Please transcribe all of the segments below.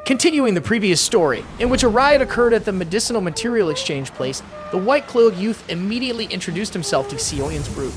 Continuing the previous story, in which a riot occurred at the medicinal material exchange place, the white-cloaked youth immediately introduced himself to Xiaoyan's group.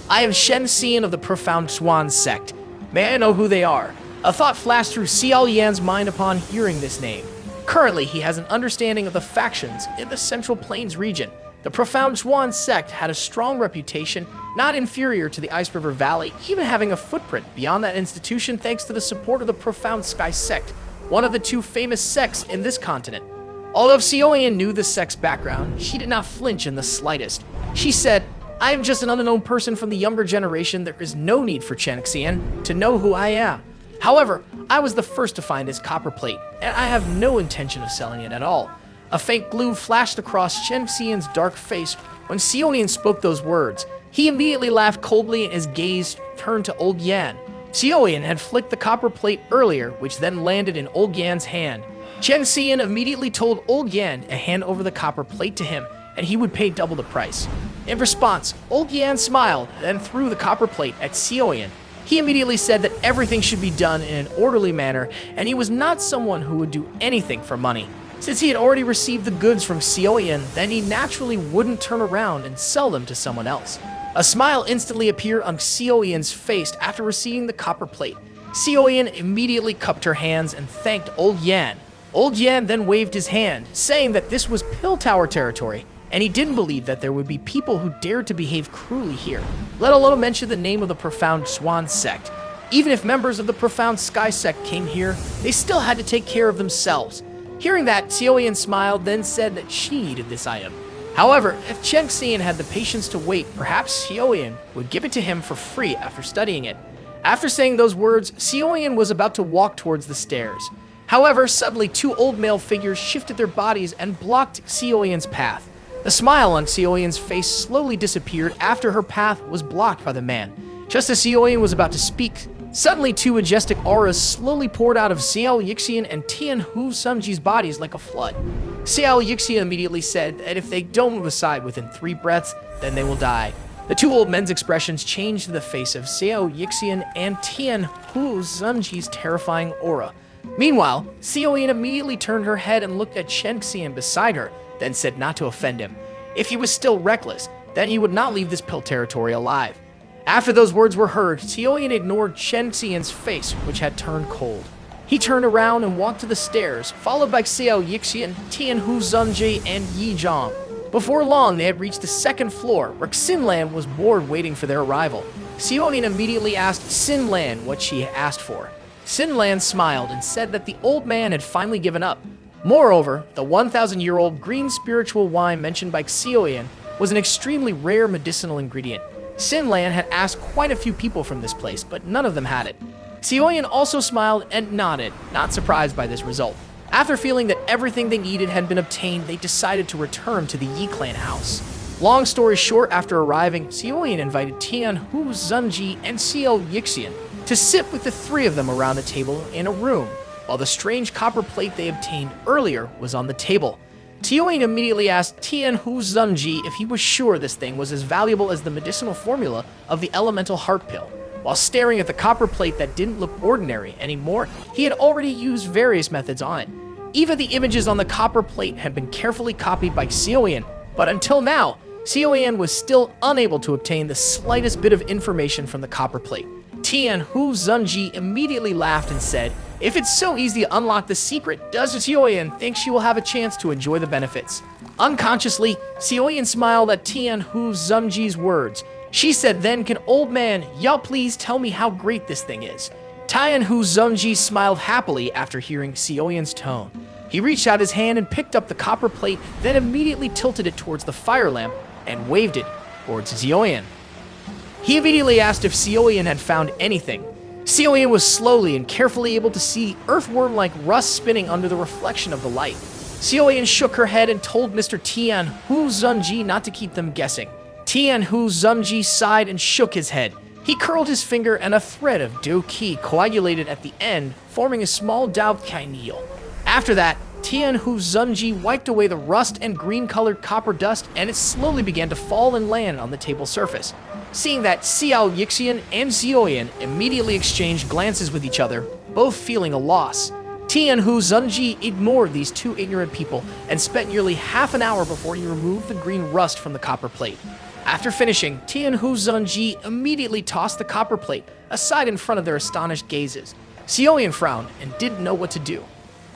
I am Shen Xian of the Profound Swan sect. May I know who they are? A thought flashed through Xiao Yan's mind upon hearing this name. Currently, he has an understanding of the factions in the Central Plains region. The Profound Swan sect had a strong reputation, not inferior to the Ice River Valley, even having a footprint beyond that institution thanks to the support of the Profound Sky sect, one of the two famous sects in this continent. Although Xiaoyan knew the sect's background, she did not flinch in the slightest. She said, I am just an unknown person from the younger generation. There is no need for Chen Xian to know who I am. However, I was the first to find his copper plate, and I have no intention of selling it at all. A faint gloom flashed across Chen Xian's dark face when Xiaoyan spoke those words. He immediately laughed coldly and his gaze turned to Old Yan. Xiaoyan had flicked the copper plate earlier, which then landed in Old Yan's hand. Chen Xian immediately told Old Yan to hand over the copper plate to him, and he would pay double the price. In response, Old Yan smiled, then threw the copper plate at Xiaoyan. He immediately said that everything should be done in an orderly manner, and he was not someone who would do anything for money. Since he had already received the goods from Xiaoyan, then he naturally wouldn't turn around and sell them to someone else. A smile instantly appeared on Xiaoyan's face after receiving the copper plate. Xiaoyan immediately cupped her hands and thanked Old Yan. Old Yan then waved his hand, saying that this was Pill Tower territory, and he didn't believe that there would be people who dared to behave cruelly here, let alone mention the name of the Profound Swan sect. Even if members of the Profound Sky sect came here, they still had to take care of themselves. Hearing that, Xiaoyan smiled, then said that she needed this item. However, if Chen Xian had the patience to wait, perhaps Xiaoyan would give it to him for free after studying it. After saying those words, Xiaoyan was about to walk towards the stairs. However, suddenly two old male figures shifted their bodies and blocked Xiaoyan's path. The smile on Xiaoyan's face slowly disappeared after her path was blocked by the man. Just as Xiaoyan was about to speak, suddenly two majestic auras slowly poured out of Xiao Yixian and Tian Hu Sumji's bodies like a flood. Xiao Yixian immediately said that if they don't move aside within 3 breaths, then they will die. The two old men's expressions changed to the face of Xiao Yixian and Tian Hu Sumji's terrifying aura. Meanwhile, Xiaoyan immediately turned her head and looked at Chen Xian beside her, then said not to offend him. If he was still reckless, then he would not leave this pill territory alive. After those words were heard, Xiaoyan ignored Chen Xian's face, which had turned cold. He turned around and walked to the stairs, followed by Xiao Yixian, Tian Hu Zunji, and Yi Zhang. Before long, they had reached the 2nd floor, where Xinlan was bored waiting for their arrival. Xiaoyan immediately asked Xinlan what she asked for. Xinlan smiled and said that the old man had finally given up. Moreover, the 1,000-year-old green spiritual wine mentioned by Xiaoyan was an extremely rare medicinal ingredient. Xinlan had asked quite a few people from this place, but none of them had it. Xiaoyan also smiled and nodded, not surprised by this result. After feeling that everything they needed had been obtained, they decided to return to the Yi clan house. Long story short, after arriving, Xiaoyan invited Tian Hu Zunji and Xiao Yixian to sit with the 3 of them around a table in a room, while the strange copper plate they obtained earlier was on the table. Xiaoyan immediately asked Tian Hu Zunji if he was sure this thing was as valuable as the medicinal formula of the elemental heart pill. While staring at the copper plate that didn't look ordinary anymore, he had already used various methods on it. Even the images on the copper plate had been carefully copied by Xiaoyan, but until now, Xiaoyan was still unable to obtain the slightest bit of information from the copper plate. Tian Hu Zunji immediately laughed and said, if it's so easy to unlock the secret, does Xiaoyan think she will have a chance to enjoy the benefits? Unconsciously, Xiaoyan smiled at Tian Hu Zunji's words. She said, then can old man, y'all please tell me how great this thing is? Tian Hu Zunji smiled happily after hearing Xiaoyan's tone. He reached out his hand and picked up the copper plate, then immediately tilted it towards the fire lamp and waved it towards Xiaoyan. He immediately asked if Xiaoyan had found anything. Xiaoyan was slowly and carefully able to see earthworm-like rust spinning under the reflection of the light. Xiaoyan shook her head and told Mr. Tian Hu Zunji not to keep them guessing. Tian Hu Zunji sighed and shook his head. He curled his finger and a thread of Do Qi coagulated at the end, forming a small Dao Qi needle. After that, Tian Hu Zunji wiped away the rust and green-colored copper dust, and it slowly began to fall and land on the table surface. Seeing that, Xiao Yixian and Xiaoyan immediately exchanged glances with each other, both feeling a loss. Tianhu Zunji ignored these two ignorant people and spent nearly half an hour before he removed the green rust from the copper plate. After finishing, Tianhu Zunji immediately tossed the copper plate aside in front of their astonished gazes. Xiaoyan frowned and didn't know what to do.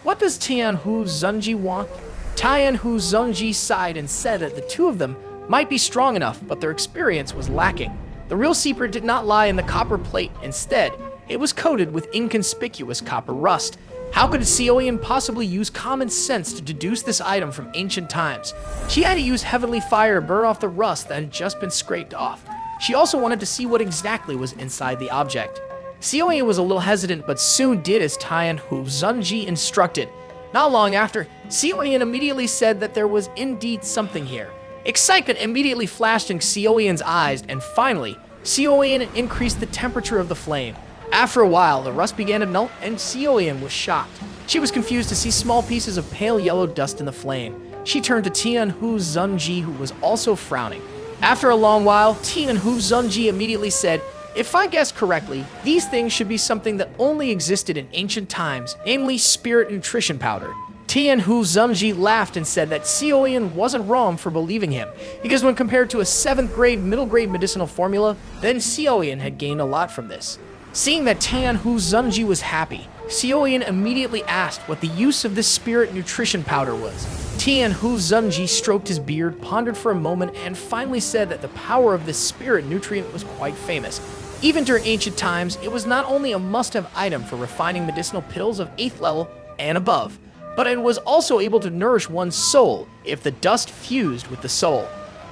What does Tianhu Zunji want? Tianhu Zunji sighed and said that the two of them might be strong enough, but their experience was lacking. The real secret did not lie in the copper plate. Instead, it was coated with inconspicuous copper rust. How could Xiaoyan possibly use common sense to deduce this item from ancient times? She had to use heavenly fire to burn off the rust that had just been scraped off. She also wanted to see what exactly was inside the object. Xiaoyan was a little hesitant, but soon did as Tianhu Zunji instructed. Not long after, Xiaoyan immediately said that there was indeed something here. Excitement immediately flashed in Xiaoyan's eyes, and finally, Xiaoyan increased the temperature of the flame. After a while, the rust began to melt, and Xiaoyan was shocked. She was confused to see small pieces of pale yellow dust in the flame. She turned to Tianhu Zunji, who was also frowning. After a long while, Tianhu Zunji immediately said, "If I guessed correctly, these things should be something that only existed in ancient times, namely spirit nutrition powder." Tianhu Zunji laughed and said that Xiaoyan wasn't wrong for believing him, because when compared to a 7th grade, middle grade medicinal formula, then Xiaoyan had gained a lot from this. Seeing that Tianhu Zunji was happy, Xiaoyan immediately asked what the use of this spirit nutrition powder was. Tianhu Zunji stroked his beard, pondered for a moment, and finally said that the power of this spirit nutrient was quite famous. Even during ancient times, it was not only a must-have item for refining medicinal pills of 8th level and above, but it was also able to nourish one's soul if the dust fused with the soul.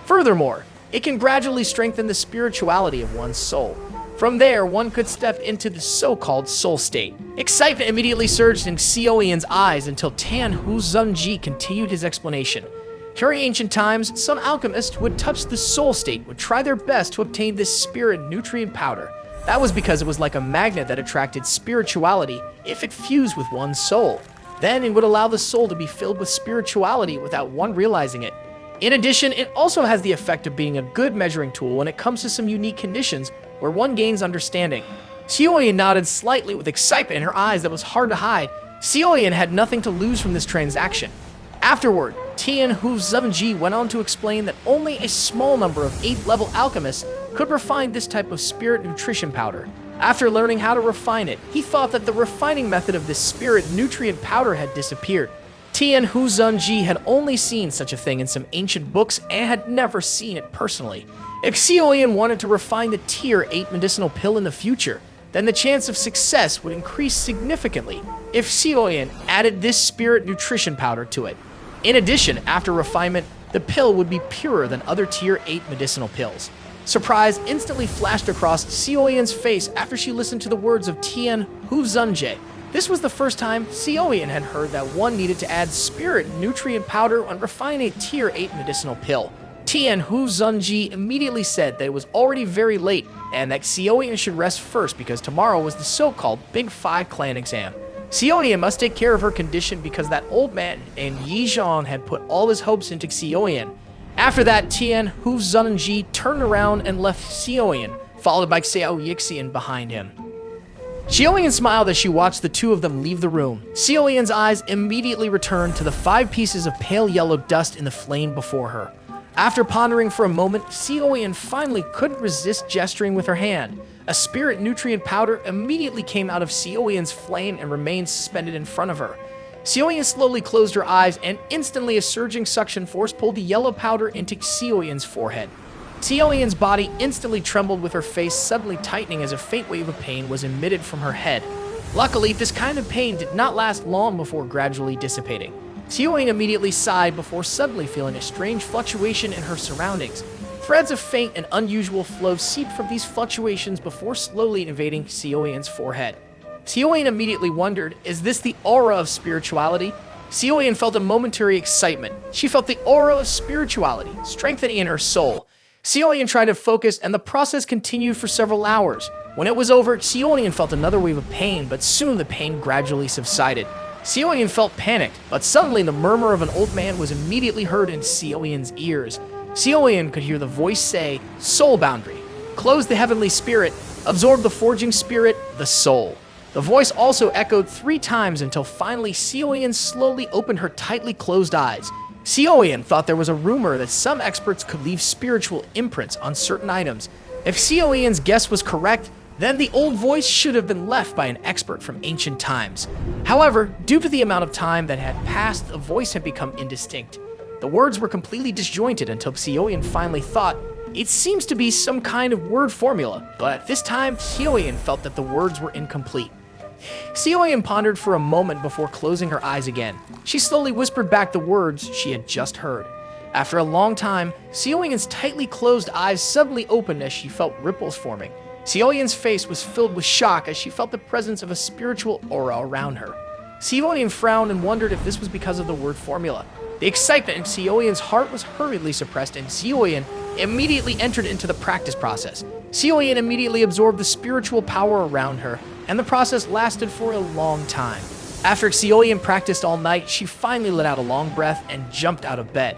Furthermore, it can gradually strengthen the spirituality of one's soul. From there, one could step into the so-called soul state. Excitement immediately surged in Xiaoyan's eyes until Tianhu Zunji continued his explanation. During ancient times, some alchemists who would touch the soul state would try their best to obtain this spirit nutrient powder. That was because it was like a magnet that attracted spirituality if it fused with one's soul. Then it would allow the soul to be filled with spirituality without one realizing it. In addition, it also has the effect of being a good measuring tool when it comes to some unique conditions where one gains understanding. Xiaoyan nodded slightly with excitement in her eyes that was hard to hide. Xiaoyan had nothing to lose from this transaction. Afterward, Tianhu Zunji went on to explain that only a small number of 8th level alchemists could refine this type of spirit nutrition powder. After learning how to refine it, he thought that the refining method of this spirit nutrient powder had disappeared. Tianhu Zunji had only seen such a thing in some ancient books and had never seen it personally. If Xiaoyan wanted to refine the Tier 8 medicinal pill in the future, then the chance of success would increase significantly if Xiaoyan added this spirit nutrition powder to it. In addition, after refinement, the pill would be purer than other Tier 8 medicinal pills. Surprise instantly flashed across Xiaoyan's face after she listened to the words of Tianhu Zunji. This was the first time Xiaoyan had heard that one needed to add spirit nutrient powder when refining a Tier 8 medicinal pill. Tianhu Zunji immediately said that it was already very late and that Xiaoyan should rest first because tomorrow was the so-called Big 5 clan exam. Xiaoyan must take care of her condition because that old man named Yizhong had put all his hopes into Xiaoyan. After that, Tianhu Zunji turned around and left Xiaoyan, followed by Xiao Yixian behind him. Xiaoyan smiled as she watched the two of them leave the room. Xiaoyan's eyes immediately returned to the 5 pieces of pale yellow dust in the flame before her. After pondering for a moment, Xiaoyan finally couldn't resist gesturing with her hand. A spirit nutrient powder immediately came out of Xiaoyan's flame and remained suspended in front of her. Xiaoyan slowly closed her eyes, and instantly a surging suction force pulled the yellow powder into Xiaoyan's forehead. Xiaoyan's body instantly trembled, with her face suddenly tightening as a faint wave of pain was emitted from her head. Luckily, this kind of pain did not last long before gradually dissipating. Xiaoyan immediately sighed before suddenly feeling a strange fluctuation in her surroundings. Threads of faint and unusual flow seeped from these fluctuations before slowly invading Xiaoyan's forehead. Xiaoyan immediately wondered, is this the aura of spirituality? Xiaoyan felt a momentary excitement. She felt the aura of spirituality strengthening in her soul. Xiaoyan tried to focus, and the process continued for several hours. When it was over, Xiaoyan felt another wave of pain, but soon the pain gradually subsided. Xiaoyan felt panicked, but suddenly the murmur of an old man was immediately heard in Xiaoyan's ears. Xiaoyan could hear the voice say, "Soul boundary. Close the heavenly spirit. Absorb the forging spirit, the soul." The voice also echoed 3 times until finally Sioyan slowly opened her tightly closed eyes. Sioyan thought there was a rumor that some experts could leave spiritual imprints on certain items. If Sioyan's guess was correct, then the old voice should have been left by an expert from ancient times. However, due to the amount of time that had passed, the voice had become indistinct. The words were completely disjointed until Sioyan finally thought, it seems to be some kind of word formula, but this time Sioyan felt that the words were incomplete. Sioyan pondered for a moment before closing her eyes again. She slowly whispered back the words she had just heard. After a long time, Sioyan's tightly closed eyes suddenly opened as she felt ripples forming. Sioyan's face was filled with shock as she felt the presence of a spiritual aura around her. Sioyan frowned and wondered if this was because of the word formula. The excitement in Sioyan's heart was hurriedly suppressed, and Sioyan immediately entered into the practice process. Sioyan immediately absorbed the spiritual power around her, and the process lasted for a long time. After Sioyan practiced all night, she finally let out a long breath and jumped out of bed.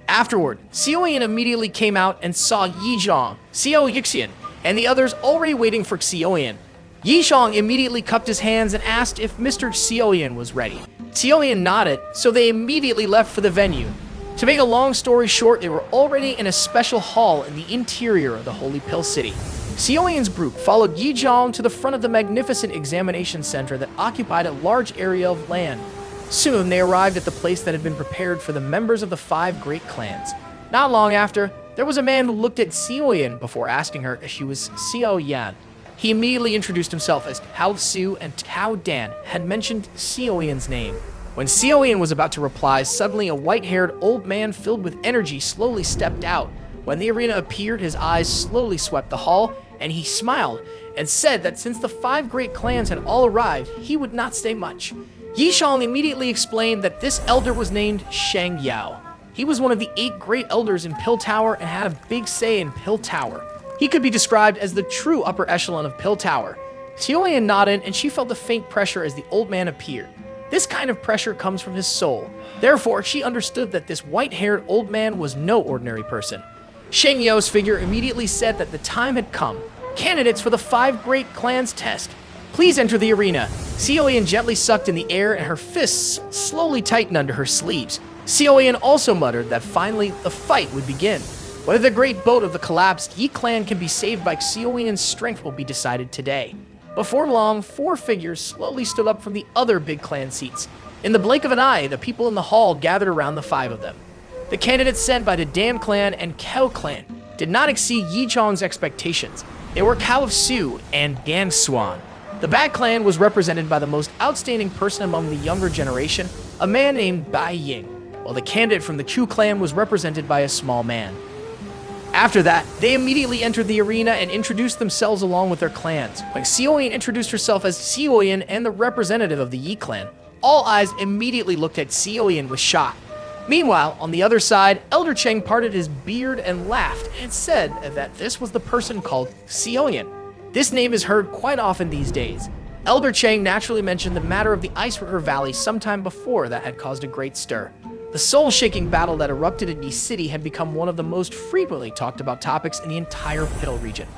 Afterward, Sioyan immediately came out and saw Yizhong, Xiao Yixian, and the others already waiting for Sioyan. Yizhong immediately cupped his hands and asked if Mr. Sioyan was ready. Sioyan nodded, so they immediately left for the venue. To make a long story short, they were already in a special hall in the interior of the Holy Pill City. Sioyan's group followed Yizhong to the front of the magnificent examination center that occupied a large area of land. Soon they arrived at the place that had been prepared for the members of the 5 great clans. Not long after, there was a man who looked at Sioyan before asking her if she was Xiao Yan. He immediately introduced himself as Tao Su, and Tao Dan had mentioned Sioyan's name. When Sioyan was about to reply, suddenly a white-haired old man filled with energy slowly stepped out. When the arena appeared, his eyes slowly swept the hall, and he smiled and said that since the 5 great clans had all arrived, he would not stay much. Yizhong immediately explained that this elder was named Shang Yao. He was one of the 8 great elders in Pill Tower and had a big say in Pill Tower. He could be described as the true upper echelon of Pill Tower. Sioyan nodded, and she felt a faint pressure as the old man appeared. This kind of pressure comes from his soul. Therefore, she understood that this white-haired old man was no ordinary person. Shang Yao's figure immediately said that the time had come. Candidates for the 5 great clans test. Please enter the arena. Sioyan gently sucked in the air, and her fists slowly tightened under her sleeves. Sioyan also muttered that finally the fight would begin. Whether the great boat of the collapsed Yi clan can be saved by Sioyan's strength will be decided today. Before long, 4 figures slowly stood up from the other big clan seats. In the blink of an eye, the people in the hall gathered around the 5 of them. The candidates sent by the Dan clan and Kao clan did not exceed Yizhong's expectations. They were Kao of Su and Gan Xuan. The Bat clan was represented by the most outstanding person among the younger generation, a man named Bai Ying, while the candidate from the Q clan was represented by a small man. After that, they immediately entered the arena and introduced themselves along with their clans. When Sioyan introduced herself as Sioyan and the representative of the Yi clan, all eyes immediately looked at Sioyan with shock. Meanwhile, on the other side, Elder Cheng parted his beard and laughed and said that this was the person called Sioyan. This name is heard quite often these days. Elder Cheng naturally mentioned the matter of the Ice River Valley sometime before that had caused a great stir. The soul-shaking battle that erupted in Yi City had become one of the most frequently talked about topics in the entire Piddle region.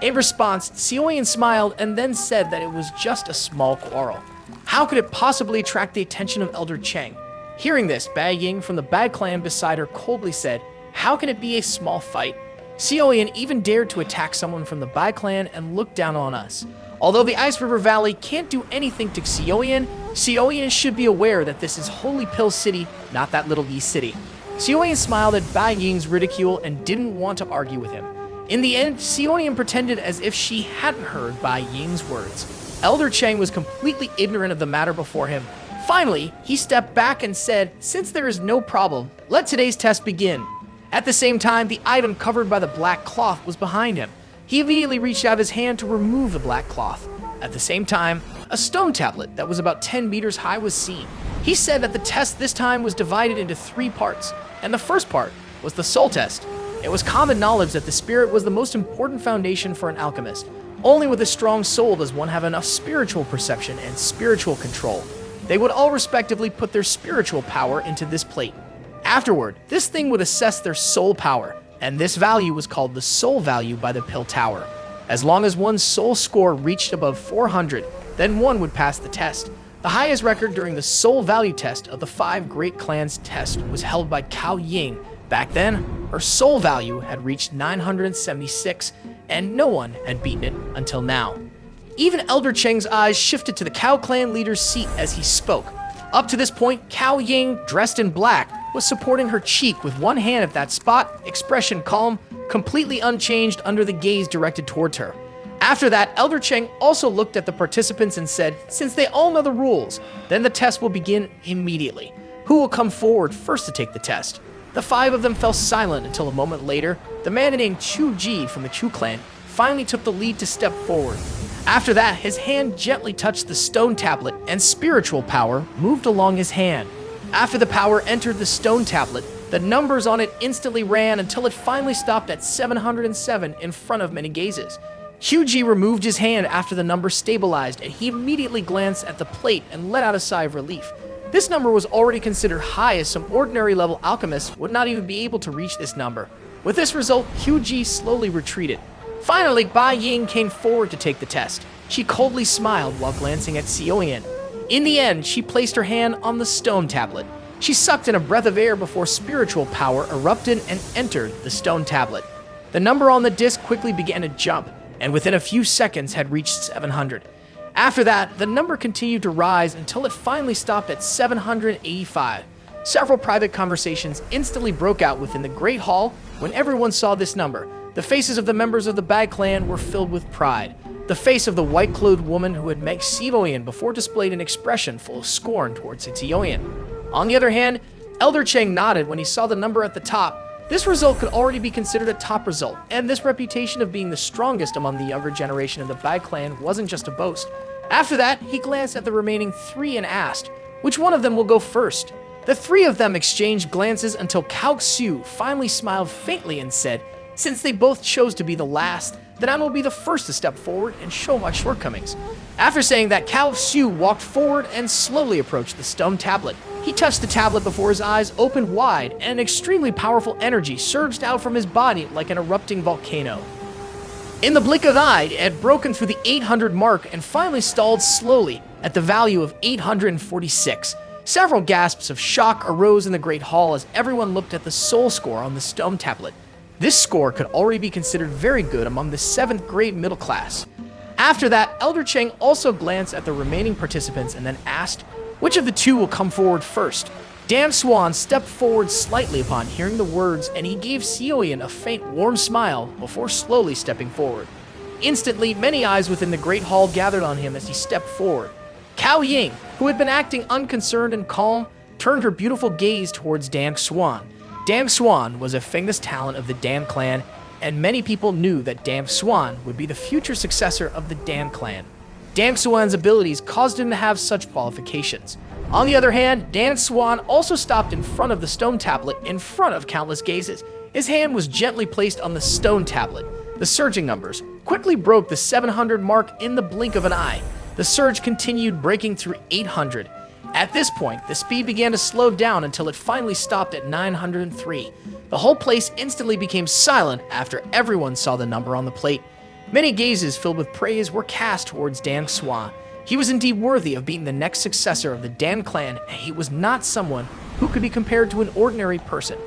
In response, Sioyan smiled and then said that it was just a small quarrel. How could it possibly attract the attention of Elder Cheng? Hearing this, Bai Ying from the Bad clan beside her coldly said, "How can it be a small fight? Sioyan even dared to attack someone from the Bai clan and look down on us. Although the Ice River Valley can't do anything to Sioyan, Sioyan should be aware that this is Holy Pill City, not that little Yi City." Sioyan smiled at Bai Ying's ridicule and didn't want to argue with him. In the end, Sioyan pretended as if she hadn't heard Bai Ying's words. Elder Cheng was completely ignorant of the matter before him. Finally, he stepped back and said, "Since there is no problem, let today's test begin." At the same time, the item covered by the black cloth was behind him. He immediately reached out his hand to remove the black cloth. At the same time, a stone tablet that was about 10 meters high was seen. He said that the test this time was divided into 3 parts, and the first part was the soul test. It was common knowledge that the spirit was the most important foundation for an alchemist. Only with a strong soul does one have enough spiritual perception and spiritual control. They would all respectively put their spiritual power into this plate. Afterward, this thing would assess their soul power, and this value was called the soul value by the Pill Tower. As long as one's soul score reached above 400, then one would pass the test. The highest record during the soul value test of the 5 great clans test was held by Cao Ying. Back then, her soul value had reached 976, and no one had beaten it until now. Even Elder Cheng's eyes shifted to the Cao clan leader's seat as he spoke. Up to this point, Cao Ying, dressed in black, was supporting her cheek with one hand at that spot, expression calm, completely unchanged under the gaze directed towards her. After that, Elder Cheng also looked at the participants and said, since they all know the rules, then the test will begin immediately. Who will come forward first to take the test? The 5 of them fell silent until a moment later, the man named Chu Ji from the Chu clan finally took the lead to step forward. After that, his hand gently touched the stone tablet and spiritual power moved along his hand. After the power entered the stone tablet, the numbers on it instantly ran until it finally stopped at 707 in front of many gazes. Huji removed his hand after the number stabilized, and he immediately glanced at the plate and let out a sigh of relief. This number was already considered high, as some ordinary level alchemists would not even be able to reach this number. With this result, Huji slowly retreated. Finally, Bai Ying came forward to take the test. She coldly smiled while glancing at Xiaoyan. In the end, she placed her hand on the stone tablet. She sucked in a breath of air before spiritual power erupted and entered the stone tablet. The number on the disc quickly began to jump, and within a few seconds had reached 700. After that, the number continued to rise until it finally stopped at 785. Several private conversations instantly broke out within the Great Hall when everyone saw this number. The faces of the members of the Bag clan were filled with pride. The face of the white-clothed woman who had met Xiaoyan before displayed an expression full of scorn towards Xiaoyan. On the other hand, Elder Cheng nodded when he saw the number at the top. This result could already be considered a top result, and this reputation of being the strongest among the younger generation of the Bai clan wasn't just a boast. After that, he glanced at the remaining 3 and asked, which one of them will go first? The 3 of them exchanged glances until Cao Xiu finally smiled faintly and said, since they both chose to be the last, then I will be the first to step forward and show my shortcomings. After saying that, Cao Xiu walked forward and slowly approached the stone tablet. He touched the tablet before his eyes opened wide, and an extremely powerful energy surged out from his body like an erupting volcano. In the blink of an eye, it had broken through the 800 mark and finally stalled slowly at the value of 846. Several gasps of shock arose in the Great Hall as everyone looked at the soul score on the stone tablet. This score could already be considered very good among the 7th grade middle class. After that, Elder Cheng also glanced at the remaining participants and then asked, which of the 2 will come forward first? Dan Swan stepped forward slightly upon hearing the words, and he gave Xiaoyan a faint, warm smile before slowly stepping forward. Instantly, many eyes within the Great Hall gathered on him as he stepped forward. Cao Ying, who had been acting unconcerned and calm, turned her beautiful gaze towards Dan Swan. Dan Swan was a famous talent of the Dan clan, and many people knew that Dan Swan would be the future successor of the Dan clan. Dan Swan's abilities caused him to have such qualifications. On the other hand, Dan Swan also stopped in front of the stone tablet in front of countless gazes. His hand was gently placed on the stone tablet. The surging numbers quickly broke the 700 mark in the blink of an eye. The surge continued, breaking through 800. At this point, the speed began to slow down until it finally stopped at 903. The whole place instantly became silent after everyone saw the number on the plate. Many gazes filled with praise were cast towards Dan Swan. He was indeed worthy of being the next successor of the Dan clan, and he was not someone who could be compared to an ordinary person.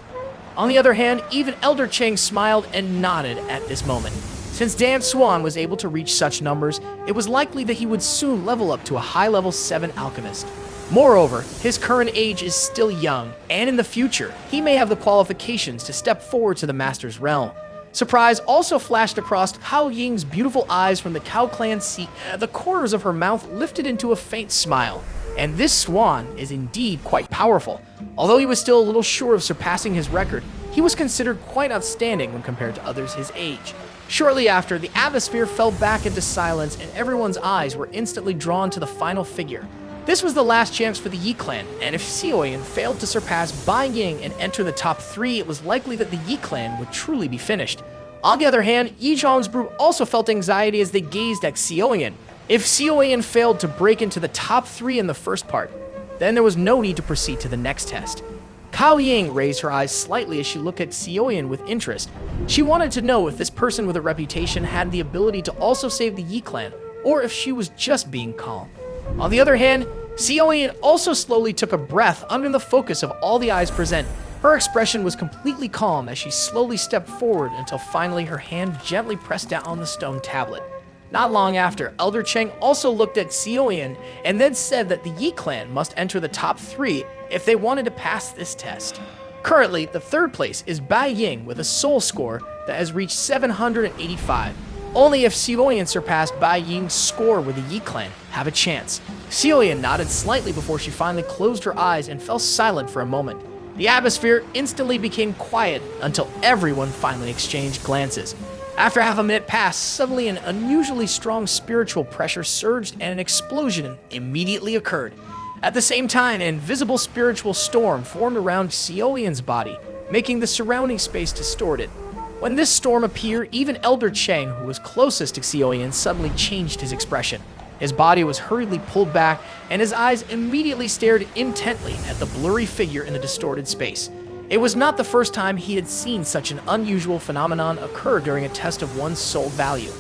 On the other hand, even Elder Cheng smiled and nodded at this moment. Since Dan Swan was able to reach such numbers, it was likely that he would soon level up to a high-level 7 alchemist. Moreover, his current age is still young, and in the future, he may have the qualifications to step forward to the Master's realm. Surprise also flashed across Cao Ying's beautiful eyes from the Cao clan seat. The corners of her mouth lifted into a faint smile. And this swan is indeed quite powerful. Although he was still a little short of surpassing his record, he was considered quite outstanding when compared to others his age. Shortly after, the atmosphere fell back into silence and everyone's eyes were instantly drawn to the final figure. This was the last chance for the Yi clan, and if Xiaoyan failed to surpass Bai Ying and enter the top 3, it was likely that the Yi clan would truly be finished. On the other hand, Yi Zhang's group also felt anxiety as they gazed at Xiaoyan. If Xiaoyan failed to break into the top 3 in the first part, then there was no need to proceed to the next test. Cao Ying raised her eyes slightly as she looked at Xiaoyan with interest. She wanted to know if this person with a reputation had the ability to also save the Yi clan, or if she was just being calm. On the other hand, Seoyeon also slowly took a breath under the focus of all the eyes present. Her expression was completely calm as she slowly stepped forward until finally her hand gently pressed down on the stone tablet. Not long after, Elder Chang also looked at Seoyeon and then said that the Yi clan must enter the top 3 if they wanted to pass this test. Currently, the third place is Bai Ying with a soul score that has reached 785. Only if Seoyeon surpassed Bai Ying's score would the Yi clan have a chance. Seoyeon nodded slightly before she finally closed her eyes and fell silent for a moment. The atmosphere instantly became quiet until everyone finally exchanged glances. After half a minute passed, suddenly an unusually strong spiritual pressure surged and an explosion immediately occurred. At the same time, an invisible spiritual storm formed around Seoyeon's body, making the surrounding space distorted. When this storm appeared, even Elder Chang, who was closest to Seoyeon, suddenly changed his expression. His body was hurriedly pulled back, and his eyes immediately stared intently at the blurry figure in the distorted space. It was not the first time he had seen such an unusual phenomenon occur during a test of one's soul value.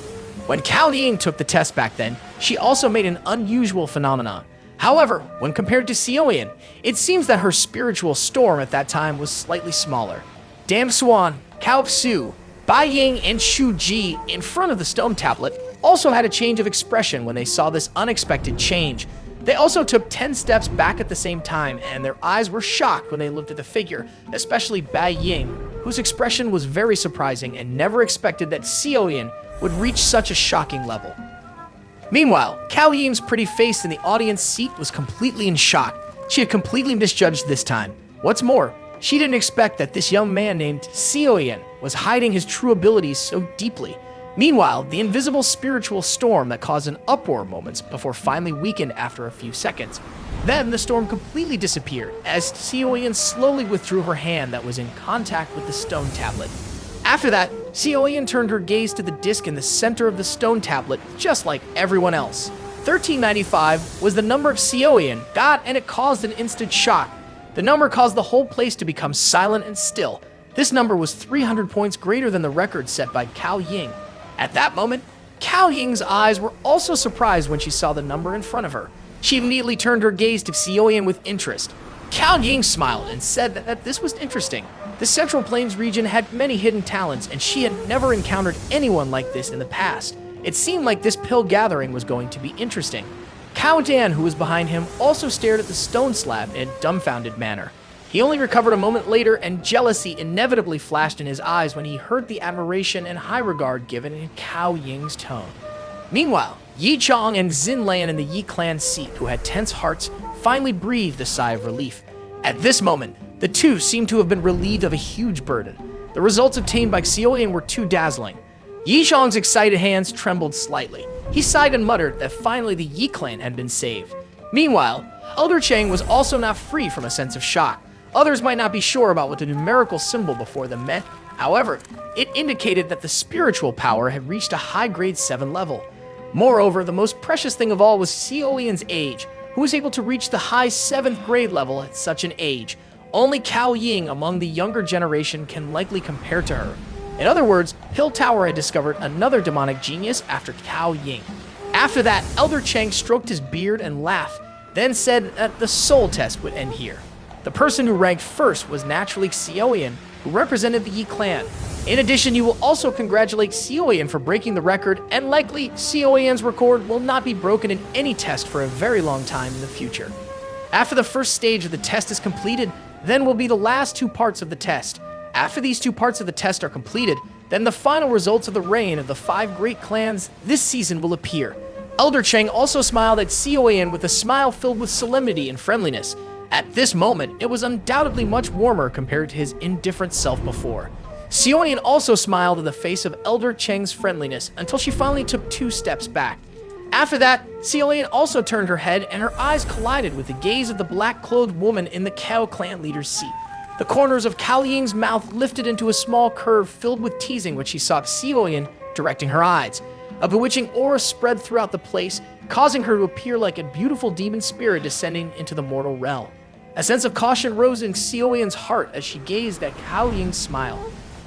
When Cao Ying took the test back then, she also made an unusual phenomenon. However, when compared to Seoyeon, it seems that her spiritual storm at that time was slightly smaller. Dam Swan, Cao Su, Bai Ying, and Shu Ji in front of the stone tablet also had a change of expression when they saw this unexpected change. They also took 10 steps back at the same time, and their eyes were shocked when they looked at the figure, especially Bai Ying, whose expression was very surprising and never expected that Seoyeon would reach such a shocking level. Meanwhile, Cao Ying's pretty face in the audience seat was completely in shock. She had completely misjudged this time. What's more, she didn't expect that this young man named Seoyeon was hiding his true abilities so deeply. Meanwhile, the invisible spiritual storm that caused an uproar moments before finally weakened after a few seconds. Then the storm completely disappeared as Seoyeon slowly withdrew her hand that was in contact with the stone tablet. After that, Seoyeon turned her gaze to the disc in the center of the stone tablet, just like everyone else. 1395 was the number Seoyeon got, and it caused an instant shock. The number caused the whole place to become silent and still. This number was 300 points greater than the record set by Cao Ying. At that moment, Cao Ying's eyes were also surprised when she saw the number in front of her. She immediately turned her gaze to Seoyeon with interest. Cao Ying smiled and said that this was interesting. The Central Plains region had many hidden talents, and she had never encountered anyone like this in the past. It seemed like this pill gathering was going to be interesting. Cao Dan, who was behind him, also stared at the stone slab in a dumbfounded manner. He only recovered a moment later, and jealousy inevitably flashed in his eyes when he heard the admiration and high regard given in Cao Ying's tone. Meanwhile, Yi Chong and Xin Lan in the Yi clan seat, who had tense hearts, finally breathed a sigh of relief. At this moment, the two seemed to have been relieved of a huge burden. The results obtained by Seoyeon were too dazzling. Yi Chong's excited hands trembled slightly. He sighed and muttered that finally the Yi clan had been saved. Meanwhile, Elder Chang was also not free from a sense of shock. Others might not be sure about what the numerical symbol before them meant. However, it indicated that the spiritual power had reached a high grade 7 level. Moreover, the most precious thing of all was Seoyeon's age, who was able to reach the high 7th grade level at such an age. Only Cao Ying among the younger generation can likely compare to her. In other words, Hill Tower had discovered another demonic genius after Cao Ying. After that, Elder Chang stroked his beard and laughed, then said that the soul test would end here. The person who ranked first was naturally Seoyeon, who represented the Yi clan. In addition, you will also congratulate Seoyeon for breaking the record, and likely Seoyeon's record will not be broken in any test for a very long time in the future. After the first stage of the test is completed, then will be the last 2 parts of the test. After these 2 parts of the test are completed, then the final results of the reign of the 5 great clans this season will appear. Elder Chang also smiled at Seoyeon with a smile filled with solemnity and friendliness. At this moment, it was undoubtedly much warmer compared to his indifferent self before. Seoyeon also smiled in the face of Elder Chang's friendliness until she finally took 2 steps back. After that, Seoyeon also turned her head and her eyes collided with the gaze of the black-clothed woman in the Cao clan leader's seat. The corners of Cao Ying's mouth lifted into a small curve filled with teasing when she saw Seoyeon directing her eyes. A bewitching aura spread throughout the place, causing her to appear like a beautiful demon spirit descending into the mortal realm. A sense of caution rose in Seoyeon's heart as she gazed at Cao Ying's smile.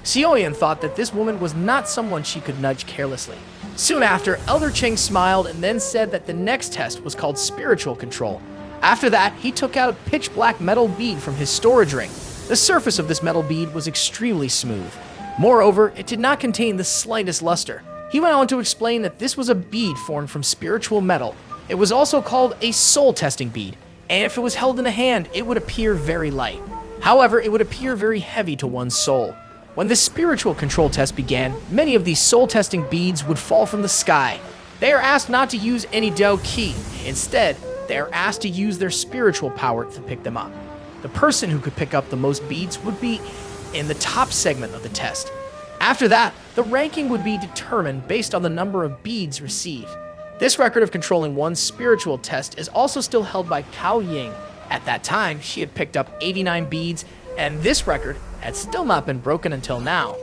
Seoyeon thought that this woman was not someone she could nudge carelessly. Soon after, Elder Cheng smiled and then said that the next test was called spiritual control. After that, he took out a pitch black metal bead from his storage ring. The surface of this metal bead was extremely smooth. Moreover, it did not contain the slightest luster. He went on to explain that this was a bead formed from spiritual metal. It was also called a soul testing bead, and if it was held in a hand, it would appear very light. However, it would appear very heavy to one's soul. When the spiritual control test began, many of these soul testing beads would fall from the sky. They are asked not to use any Dao Qi. Instead, they are asked to use their spiritual power to pick them up. The person who could pick up the most beads would be in the top segment of the test. After that, the ranking would be determined based on the number of beads received. This record of controlling one's spiritual test is also still held by Cao Ying. At that time, she had picked up 89 beads, and this record had still not been broken until now.